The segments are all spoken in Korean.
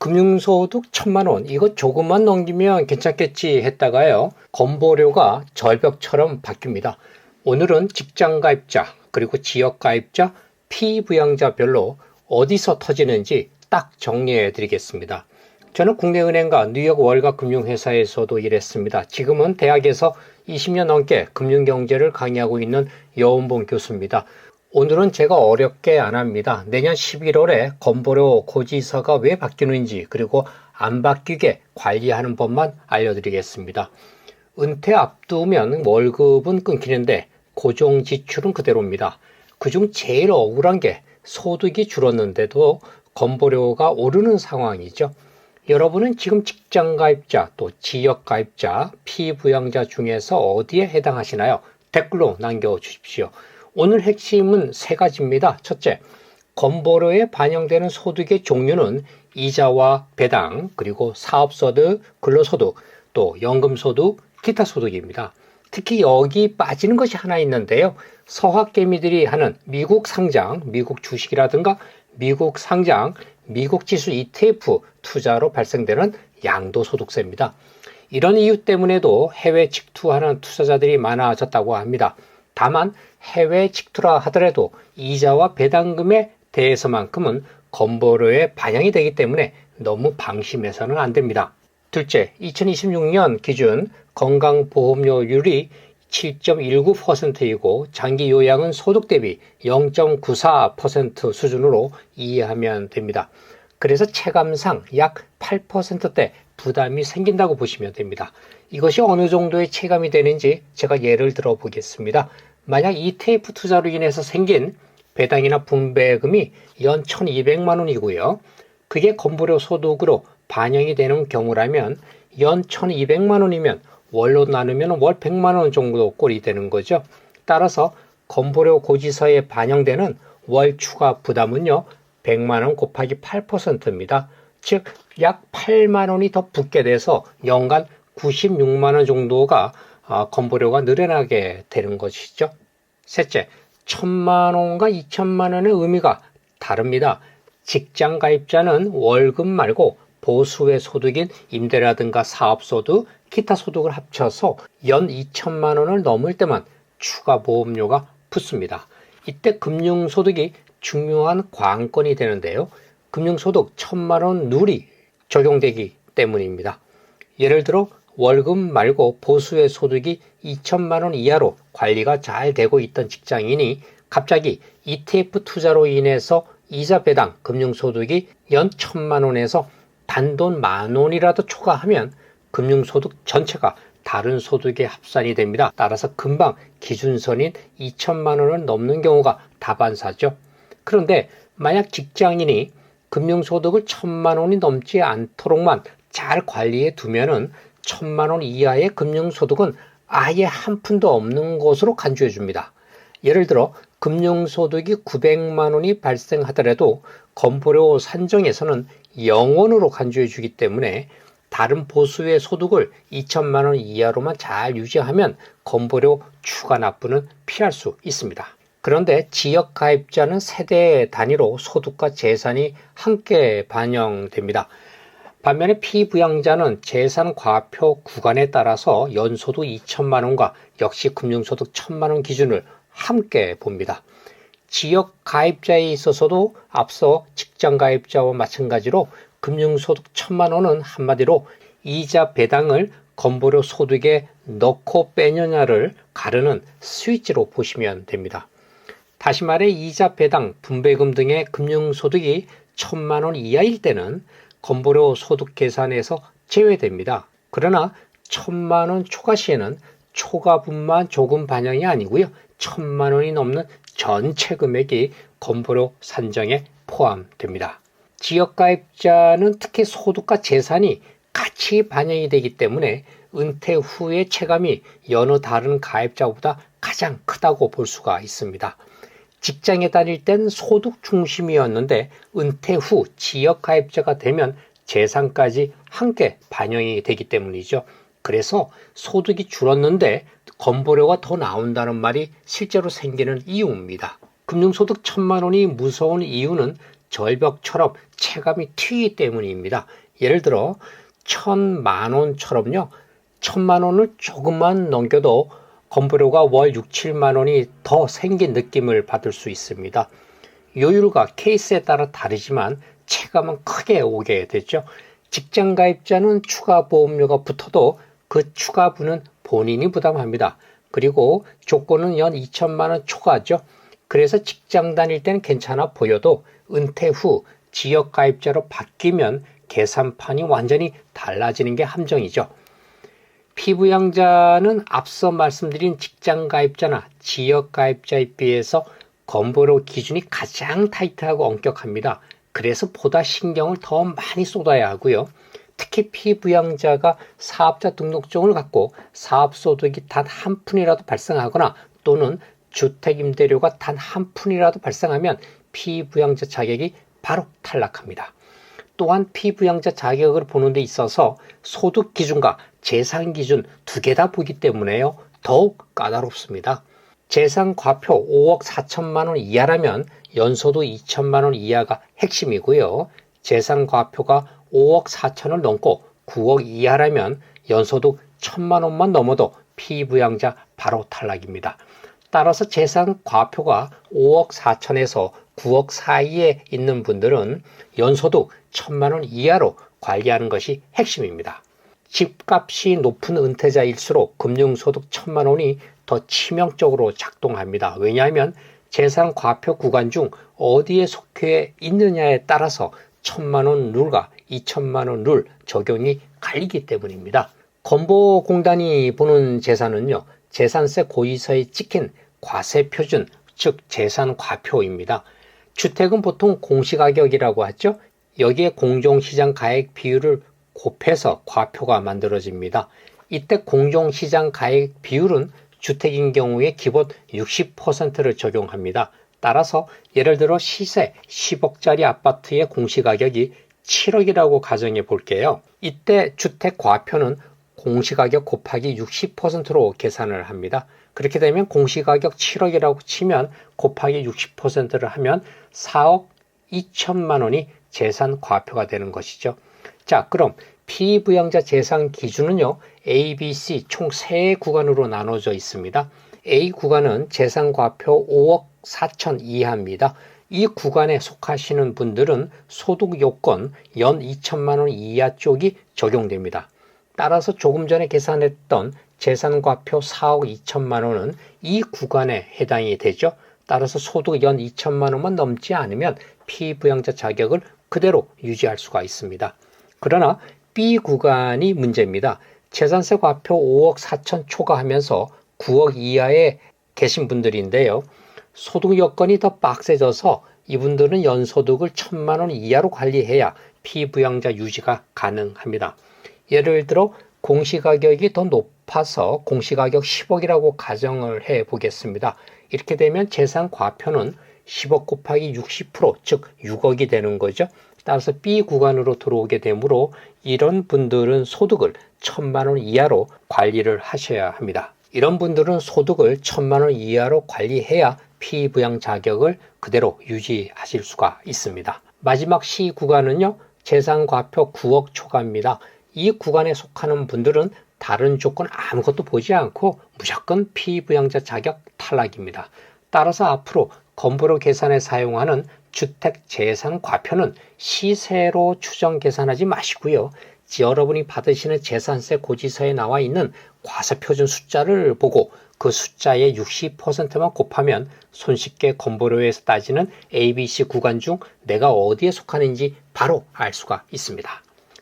금융소득 1,000만 원, 이거 조금만 넘기면 괜찮겠지 했다가요, 건보료가 절벽처럼 바뀝니다. 오늘은 직장가입자, 그리고 지역가입자, 피부양자별로 어디서 터지는지 딱 정리해 드리겠습니다. 저는 국내은행과 뉴욕 월가 금융회사에서도 일했습니다. 지금은 대학에서 20년 넘게 금융경제를 강의하고 있는 여운봉 교수입니다. 오늘은 제가 어렵게 안 합니다. 내년 11월에 건보료 고지서가 왜 바뀌는지, 그리고 안 바뀌게 관리하는 법만 알려드리겠습니다. 은퇴 앞두면 월급은 끊기는데 고정 지출은 그대로입니다. 그중 제일 억울한 게 소득이 줄었는데도 건보료가 오르는 상황이죠. 여러분은 지금 직장가입자, 또 지역가입자, 피부양자 중에서 어디에 해당하시나요? 댓글로 남겨주십시오. 오늘 핵심은 세 가지입니다. 첫째, 건보료에 반영되는 소득의 종류는 이자와 배당, 그리고 사업소득, 근로소득, 또 연금소득, 기타소득입니다. 특히 여기 빠지는 것이 하나 있는데요. 서학개미들이 하는 미국 상장, 미국 주식이라든가 미국 상장, 미국 지수 ETF 투자로 발생되는 양도소득세입니다. 이런 이유 때문에도 해외 직투하는 투자자들이 많아졌다고 합니다. 다만 해외 직투라 하더라도 이자와 배당금에 대해서만큼은 건보료에 반영이 되기 때문에 너무 방심해서는 안 됩니다. 둘째, 2026년 기준 건강보험료율이 7.19%이고 장기 요양은 소득 대비 0.94% 수준으로 이해하면 됩니다. 그래서 체감상 약 8%대 부담이 생긴다고 보시면 됩니다. 이것이 어느 정도의 체감이 되는지 제가 예를 들어 보겠습니다. 만약 ETF 투자로 인해서 생긴 배당이나 분배금이 연 1,200만 원이고요. 그게 건보료 소득으로 반영이 되는 경우라면 연 1,200만 원이면 월로 나누면 월 100만 원 정도 꼴이 되는 거죠. 따라서 건보료 고지서에 반영되는 월 추가 부담은요, 100만 원 곱하기 8%입니다. 즉 약 8만 원이 더 붙게 돼서 연간 96만 원 정도가 건보료가 늘어나게 되는 것이죠. 셋째, 1,000만 원과 2,000만 원의 의미가 다릅니다. 직장 가입자는 월급 말고 보수의 소득인 임대라든가 사업소득, 기타 소득을 합쳐서 연 2,000만 원을 넘을 때만 추가 보험료가 붙습니다. 이때 금융소득이 중요한 관건이 되는데요. 금융소득 1,000만 원 룰이 적용되기 때문입니다. 예를 들어 월급 말고 보수의 소득이 2,000만 원 이하로 관리가 잘 되고 있던 직장인이 갑자기 ETF 투자로 인해서 이자 배당 금융소득이 연 1,000만 원에서 단돈 10,000원이라도 초과하면 금융소득 전체가 다른 소득에 합산이 됩니다. 따라서 금방 기준선인 2,000만 원을 넘는 경우가 다반사죠. 그런데 만약 직장인이 금융소득을 1,000만 원이 넘지 않도록만 잘 관리해 두면은 1,000만 원 이하의 금융소득은 아예 한 푼도 없는 것으로 간주해 줍니다. 예를 들어 금융소득이 900만 원이 발생하더라도 건보료 산정에서는 0원으로 간주해 주기 때문에 다른 보수의 소득을 2,000만 원 이하로만 잘 유지하면 건보료 추가 납부는 피할 수 있습니다. 그런데 지역 가입자는 세대 단위로 소득과 재산이 함께 반영됩니다. 반면에 피부양자는 재산 과표 구간에 따라서 연소득 2,000만 원과 역시 금융소득 1,000만 원 기준을 함께 봅니다. 지역 가입자에 있어서도 앞서 직장 가입자와 마찬가지로 금융소득 1,000만 원은 한마디로 이자 배당을 건보료 소득에 넣고 빼느냐를 가르는 스위치로 보시면 됩니다. 다시 말해 이자 배당, 분배금 등의 금융소득이 1,000만 원 이하일 때는 건보료 소득 계산에서 제외됩니다. 그러나 1,000만 원 초과 시에는 초과분만 조금 반영이 아니고요. 1,000만 원이 넘는 전체 금액이 건보료 산정에 포함됩니다. 지역가입자는 특히 소득과 재산이 같이 반영이 되기 때문에 은퇴 후의 체감이 여느 다른 가입자보다 가장 크다고 볼 수가 있습니다. 직장에 다닐 땐 소득 중심이었는데 은퇴 후 지역가입자가 되면 재산까지 함께 반영이 되기 때문이죠. 그래서 소득이 줄었는데 건보료가 더 나온다는 말이 실제로 생기는 이유입니다. 금융소득 1,000만 원이 무서운 이유는 절벽처럼 체감이 튀기 때문입니다. 예를 들어 1,000만 원처럼요. 1,000만 원을 조금만 넘겨도 건보료가 월 6, 7만 원이 더 생긴 느낌을 받을 수 있습니다. 요율과 케이스에 따라 다르지만 체감은 크게 오게 되죠. 직장 가입자는 추가 보험료가 붙어도 그 추가분은 본인이 부담합니다. 그리고 조건은 연 2천만 원 초과죠. 그래서 직장 다닐 때는 괜찮아 보여도 은퇴 후 지역 가입자로 바뀌면 계산판이 완전히 달라지는 게 함정이죠. 피부양자는 앞서 말씀드린 직장 가입자나 지역 가입자에 비해서 건보료 기준이 가장 타이트하고 엄격합니다. 그래서 보다 신경을 더 많이 쏟아야 하고요. 특히 피부양자가 사업자 등록증을 갖고 사업소득이 단 한 푼이라도 발생하거나 또는 주택임대료가 단 한 푼이라도 발생하면 피부양자 자격이 바로 탈락합니다. 또한 피부양자 자격을 보는 데 있어서 소득 기준과 재산 기준 두 개 다 보기 때문에요. 더욱 까다롭습니다. 재산 과표 5억 4천만 원 이하라면 연소득 2천만 원 이하가 핵심이고요. 재산 과표가 5억 4천을 넘고 9억 이하라면 연소득 1,000만 원만 넘어도 피부양자 바로 탈락입니다. 따라서 재산 과표가 5억 4천에서 9억 사이에 있는 분들은 연소득 1,000만 원 이하로 관리하는 것이 핵심입니다. 집값이 높은 은퇴자일수록 금융소득 1,000만 원이 더 치명적으로 작동합니다. 왜냐하면 재산 과표 구간 중 어디에 속해 있느냐에 따라서 1,000만 원 룰과 2천만 원 룰 적용이 갈리기 때문입니다. 건보공단이 보는 재산은요, 재산세 고지서에 찍힌 과세표준, 즉 재산 과표입니다. 주택은 보통 공시가격이라고 하죠. 여기에 공정시장 가액 비율을 곱해서 과표가 만들어집니다. 이때 공정시장 가액 비율은 주택인 경우에 기본 60%를 적용합니다. 따라서 예를 들어 시세 10억짜리 아파트의 공시가격이 7억이라고 가정해 볼게요. 이때 주택 과표는 공시가격 곱하기 60%로 계산을 합니다. 그렇게 되면 공시가격 7억이라고 치면 곱하기 60%를 하면 4억 2천만 원이 재산 과표가 되는 것이죠. 자, 그럼 피부양자 재산 기준은요, A, B, C 총 3구간으로 나눠져 있습니다. A 구간은 재산 과표 5억 4천 이하입니다. 이 구간에 속하시는 분들은 소득 요건 연 2천만 원 이하 쪽이 적용됩니다. 따라서 조금 전에 계산했던 재산과표 4억 2천만 원은 이 구간에 해당이 되죠. 따라서 소득 연 2천만 원만 넘지 않으면 피부양자 자격을 그대로 유지할 수가 있습니다. 그러나 B 구간이 문제입니다. 재산세 과표 5억 4천 초과하면서 9억 이하에 계신 분들인데요. 소득 여건이 더 빡세져서 이분들은 연소득을 1,000만 원 이하로 관리해야 피부양자 유지가 가능합니다. 예를 들어 공시가격이 더 높아서 공시가격 10억이라고 가정을 해 보겠습니다. 이렇게 되면 재산 과표는 10억 곱하기 60%, 즉 6억이 되는 거죠. 따라서 B 구간으로 들어오게 되므로 이런 분들은 소득을 1,000만 원 이하로 관리를 하셔야 합니다. 이런 분들은 소득을 1,000만 원 이하로 관리해야 피부양 자격을 그대로 유지하실 수가 있습니다. 마지막 C 구간은요, 재산 과표 9억 초과입니다. 이 구간에 속하는 분들은 다른 조건 아무것도 보지 않고 무조건 피부양자 자격 탈락입니다. 따라서 앞으로 건보료 계산에 사용하는 주택 재산 과표는 시세로 추정 계산하지 마시고요. 여러분이 받으시는 재산세 고지서에 나와 있는 과세표준 숫자를 보고 그 숫자의 60%만 곱하면 손쉽게 건보료에서 따지는 ABC 구간 중 내가 어디에 속하는지 바로 알 수가 있습니다.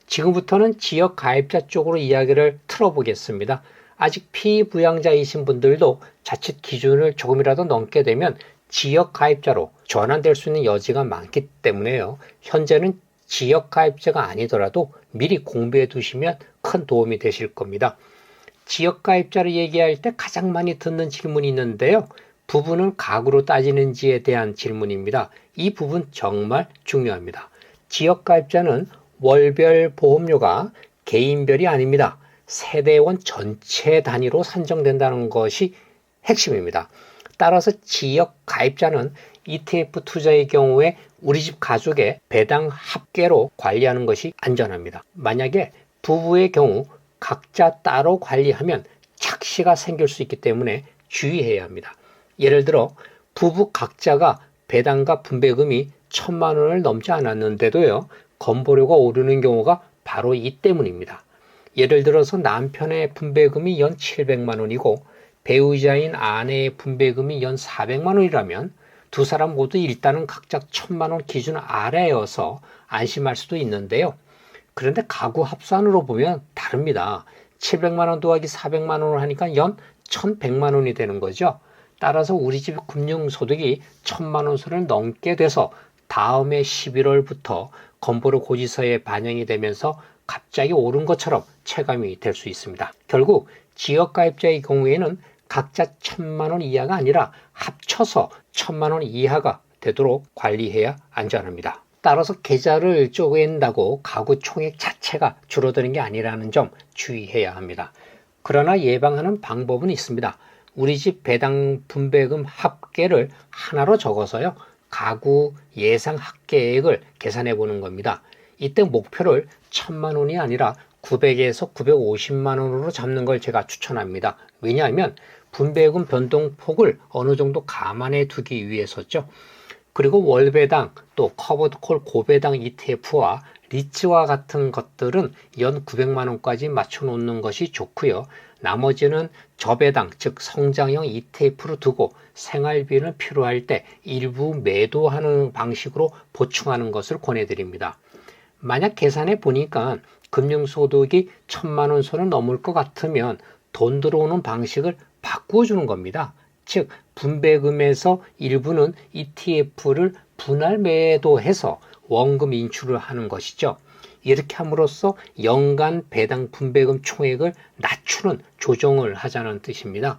지금부터는 지역 가입자 쪽으로 이야기를 틀어보겠습니다. 아직 피부양자이신 분들도 자칫 기준을 조금이라도 넘게 되면 지역 가입자로 전환될 수 있는 여지가 많기 때문에요. 현재는 지역 가입자가 아니더라도 미리 공부해 두시면 큰 도움이 되실 겁니다. 지역 가입자를 얘기할 때 가장 많이 듣는 질문이 있는데요. 부부는 가구로 따지는지에 대한 질문입니다. 이 부분 정말 중요합니다. 지역 가입자는 월별 보험료가 개인별이 아닙니다. 세대원 전체 단위로 산정된다는 것이 핵심입니다. 따라서 지역 가입자는 ETF 투자의 경우에 우리 집 가족의 배당 합계로 관리하는 것이 안전합니다. 만약에 부부의 경우 각자 따로 관리하면 착시가 생길 수 있기 때문에 주의해야 합니다. 예를 들어 부부 각자가 배당과 분배금이 1,000만 원을 넘지 않았는데도요, 건보료가 오르는 경우가 바로 이 때문입니다. 예를 들어서 남편의 분배금이 연 700만 원이고 배우자인 아내의 분배금이 연 400만 원이라면 두 사람 모두 일단은 각자 1,000만 원 기준 아래여서 안심할 수도 있는데요. 그런데 가구 합산으로 보면 다릅니다. 700만 원 더하기 400만 원을 하니까 연 1,100만 원이 되는 거죠. 따라서 우리 집 금융소득이 1,000만 원 선을 넘게 돼서 다음해 11월부터 건보료 고지서에 반영이 되면서 갑자기 오른 것처럼 체감이 될 수 있습니다. 결국 지역가입자의 경우에는 각자 1,000만 원 이하가 아니라 합쳐서 1,000만 원 이하가 되도록 관리해야 안전합니다. 따라서 계좌를 쪼갠다고 가구 총액 자체가 줄어드는 게 아니라는 점 주의해야 합니다. 그러나 예방하는 방법은 있습니다. 우리 집 배당 분배금 합계를 하나로 적어서요, 가구 예상 합계액을 계산해 보는 겁니다. 이때 목표를 1,000만 원이 아니라 900에서 950만 원으로 잡는 걸 제가 추천합니다. 왜냐하면 분배금 변동폭을 어느 정도 감안해 두기 위해서죠. 그리고 월배당 또 커버드콜 고배당 ETF와 리츠와 같은 것들은 연 900만 원까지 맞춰 놓는 것이 좋고요. 나머지는 저배당 즉 성장형 ETF로 두고 생활비는 필요할 때 일부 매도하는 방식으로 보충하는 것을 권해드립니다. 만약 계산해 보니까 금융소득이 1,000만 원 선을 넘을 것 같으면 돈 들어오는 방식을 바꾸어 주는 겁니다. 즉 분배금에서 일부는 ETF를 분할 매도해서 원금 인출을 하는 것이죠. 이렇게 함으로써 연간 배당 분배금 총액을 낮추는 조정을 하자는 뜻입니다.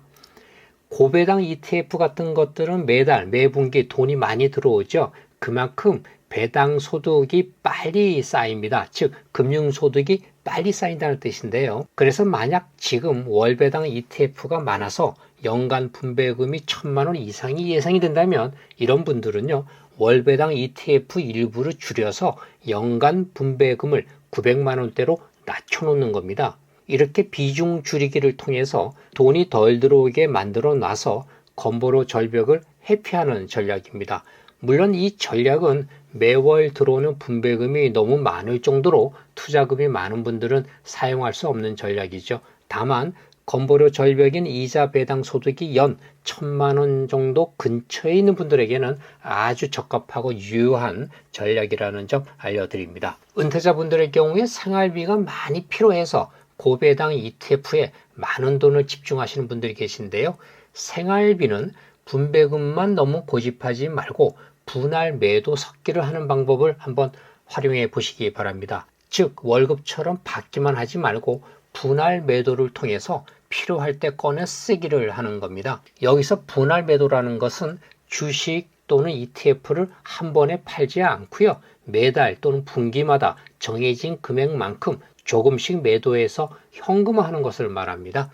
고배당 ETF 같은 것들은 매달 매분기 돈이 많이 들어오죠. 그만큼 배당 소득이 빨리 쌓입니다. 즉 금융소득이 빨리 쌓인다는 뜻인데요. 그래서 만약 지금 월배당 ETF가 많아서 연간 분배금이 1,000만 원 이상이 예상이 된다면 이런 분들은요, 월배당 ETF 일부를 줄여서 연간 분배금을 900만 원대로 낮춰놓는 겁니다. 이렇게 비중 줄이기를 통해서 돈이 덜 들어오게 만들어 놔서 건보료 절벽을 회피하는 전략입니다. 물론 이 전략은 매월 들어오는 분배금이 너무 많을 정도로 투자금이 많은 분들은 사용할 수 없는 전략이죠. 다만 건보료 절벽인 이자 배당 소득이 연 1,000만 원 정도 근처에 있는 분들에게는 아주 적합하고 유효한 전략이라는 점 알려드립니다. 은퇴자분들의 경우에 생활비가 많이 필요해서 고배당 ETF에 많은 돈을 집중하시는 분들이 계신데요. 생활비는 분배금만 너무 고집하지 말고 분할 매도 섞기를 하는 방법을 한번 활용해 보시기 바랍니다. 즉 월급처럼 받기만 하지 말고 분할 매도를 통해서 필요할 때 꺼내 쓰기를 하는 겁니다. 여기서 분할 매도라는 것은 주식 또는 ETF를 한 번에 팔지 않고요. 매달 또는 분기마다 정해진 금액만큼 조금씩 매도해서 현금화하는 것을 말합니다.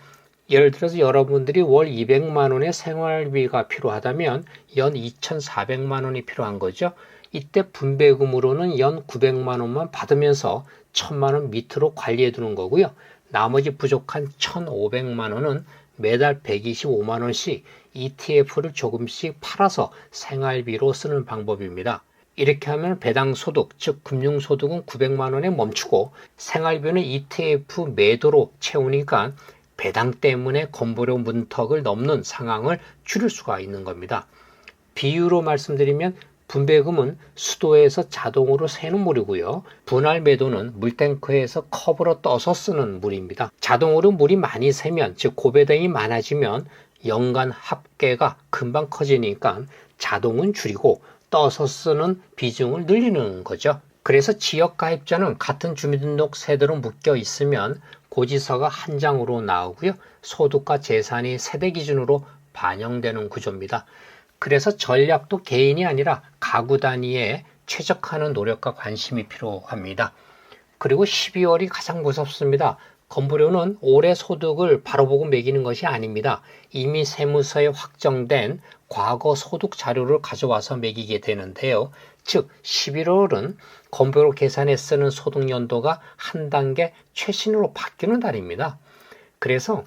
예를 들어서 여러분들이 월 200만 원의 생활비가 필요하다면 연 2,400만 원이 필요한 거죠. 이때 분배금으로는 연 900만 원만 받으면서 1,000만 원 밑으로 관리해 두는 거고요. 나머지 부족한 1,500만 원은 매달 125만 원씩 ETF를 조금씩 팔아서 생활비로 쓰는 방법입니다. 이렇게 하면 배당 소득, 즉 금융소득은 900만 원에 멈추고 생활비는 ETF 매도로 채우니까 배당 때문에 건보료 문턱을 넘는 상황을 줄일 수가 있는 겁니다. 비유로 말씀드리면 분배금은 수도에서 자동으로 새는 물이고요. 분할 매도는 물탱크에서 컵으로 떠서 쓰는 물입니다. 자동으로 물이 많이 새면, 즉 고배당이 많아지면 연간 합계가 금방 커지니까 자동은 줄이고 떠서 쓰는 비중을 늘리는 거죠. 그래서 지역가입자는 같은 주민등록 세대로 묶여 있으면 고지서가 한 장으로 나오고요. 소득과 재산이 세대 기준으로 반영되는 구조입니다. 그래서 전략도 개인이 아니라 가구 단위에 최적화하는 노력과 관심이 필요합니다. 그리고 12월이 가장 무섭습니다. 건보료는 올해 소득을 바로 보고 매기는 것이 아닙니다. 이미 세무서에 확정된 과거 소득 자료를 가져와서 매기게 되는데요. 즉 11월은 건보료 계산에 쓰는 소득 연도가 한 단계 최신으로 바뀌는 달입니다. 그래서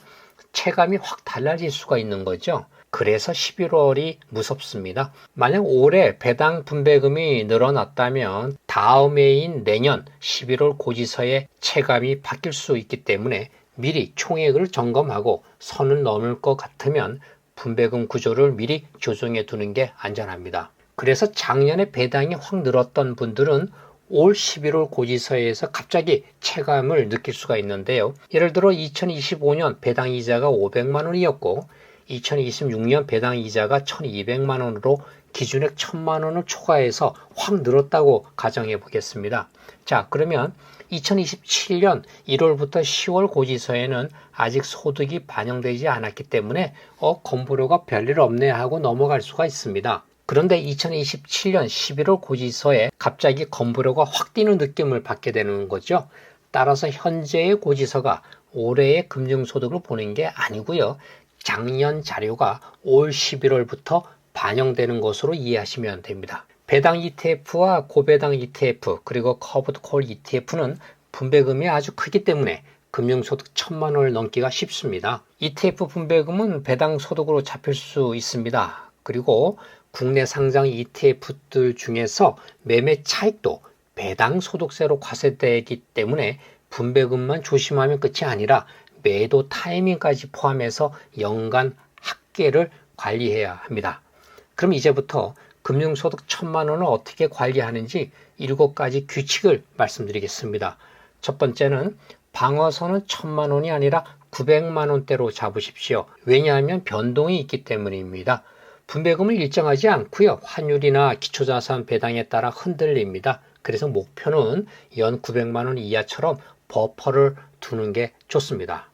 체감이 확 달라질 수가 있는 거죠. 그래서 11월이 무섭습니다. 만약 올해 배당 분배금이 늘어났다면 다음 해인 내년 11월 고지서에 체감이 바뀔 수 있기 때문에 미리 총액을 점검하고 선을 넘을 것 같으면 분배금 구조를 미리 조정해 두는 게 안전합니다. 그래서 작년에 배당이 확 늘었던 분들은 올 11월 고지서에서 갑자기 체감을 느낄 수가 있는데요. 예를 들어 2025년 배당 이자가 500만 원이었고 2026년 배당 이자가 1200만 원으로 기준액 1000만 원을 초과해서 확 늘었다고 가정해 보겠습니다. 자, 그러면 2027년 1월부터 10월 고지서에는 아직 소득이 반영되지 않았기 때문에 건보료가 별일 없네 하고 넘어갈 수가 있습니다. 그런데 2027년 11월 고지서에 갑자기 건보료가 확 뛰는 느낌을 받게 되는 거죠. 따라서 현재의 고지서가 올해의 금융소득을 보는 게 아니고요. 작년 자료가 올 11월부터 반영되는 것으로 이해하시면 됩니다. 배당 ETF와 고배당 ETF 그리고 커버드 콜 ETF는 분배금이 아주 크기 때문에 금융소득 1000만 원을 넘기가 쉽습니다. ETF 분배금은 배당 소득으로 잡힐 수 있습니다. 그리고 국내 상장 ETF들 중에서 매매 차익도 배당 소득세로 과세되기 때문에 분배금만 조심하면 끝이 아니라 매도 타이밍까지 포함해서 연간 합계를 관리해야 합니다. 그럼 이제부터 금융소득 1000만 원을 어떻게 관리하는지 7가지 규칙을 말씀드리겠습니다. 첫 번째는 방어선은 1000만 원이 아니라 900만 원대로 잡으십시오. 왜냐하면 변동이 있기 때문입니다. 분배금을 일정하지 않고요. 환율이나 기초자산 배당에 따라 흔들립니다. 그래서 목표는 연 900만 원 이하처럼 버퍼를 두는 게 좋습니다.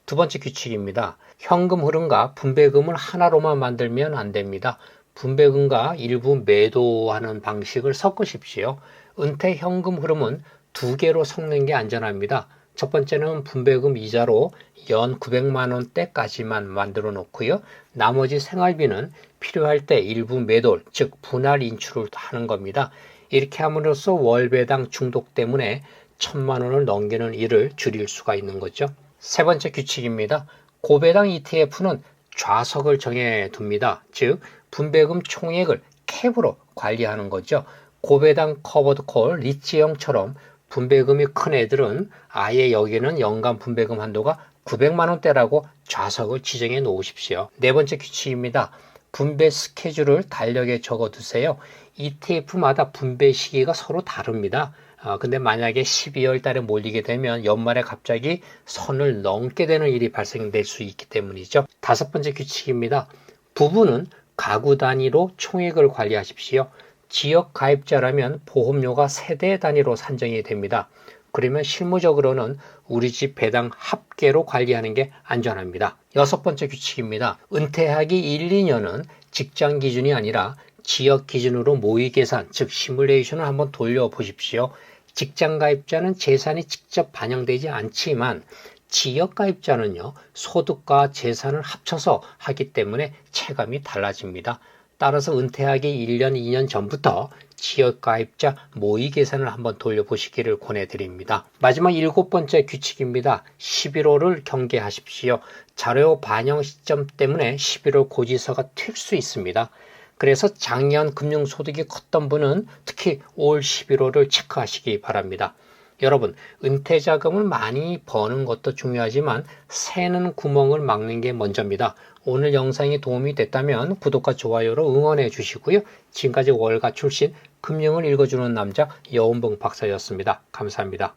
두 번째 규칙입니다. 현금 흐름과 분배금을 하나로만 만들면 안 됩니다. 분배금과 일부 매도하는 방식을 섞으십시오. 은퇴 현금 흐름은 2개로 섞는 게 안전합니다. 첫 번째는 분배금 이자로 연 900만 원대까지만 만들어 놓고요. 나머지 생활비는 필요할 때 일부 매도, 즉 분할 인출을 하는 겁니다. 이렇게 함으로써 월배당 중독 때문에 1000만 원을 넘기는 일을 줄일 수가 있는 거죠. 세 번째 규칙입니다. 고배당 ETF는 좌석을 정해 둡니다. 즉 분배금 총액을 캡으로 관리하는 거죠. 고배당 커버드 콜, 리츠형처럼 분배금이 큰 애들은 아예 여기는 연간 분배금 한도가 900만 원대라고 좌석을 지정해 놓으십시오. 네 번째 규칙입니다. 분배 스케줄을 달력에 적어 두세요. ETF마다 분배 시기가 서로 다릅니다. 근데 만약에 12월 달에 몰리게 되면 연말에 갑자기 선을 넘게 되는 일이 발생될 수 있기 때문이죠. 다섯 번째 규칙입니다. 부부는 가구 단위로 총액을 관리하십시오. 지역 가입자라면 보험료가 세대 단위로 산정이 됩니다. 그러면 실무적으로는 우리 집 배당 합계로 관리하는 게 안전합니다. 여섯 번째 규칙입니다. 은퇴하기 1, 2년은 직장 기준이 아니라 지역 기준으로 모의 계산, 즉 시뮬레이션을 한번 돌려보십시오. 직장 가입자는 재산이 직접 반영되지 않지만 지역 가입자는요, 소득과 재산을 합쳐서 하기 때문에 체감이 달라집니다. 따라서 은퇴하기 1년, 2년 전부터 지역 가입자 모의 계산을 한번 돌려보시기를 권해드립니다. 마지막 7번째 규칙입니다. 11월을 경계하십시오. 자료 반영 시점 때문에 11월 고지서가 튈 수 있습니다. 그래서 작년 금융소득이 컸던 분은 특히 올 11월을 체크하시기 바랍니다. 여러분, 은퇴자금을 많이 버는 것도 중요하지만 새는 구멍을 막는 게 먼저입니다. 오늘 영상이 도움이 됐다면 구독과 좋아요로 응원해 주시고요. 지금까지 월가 출신 금융을 읽어주는 남자 여운봉 박사였습니다. 감사합니다.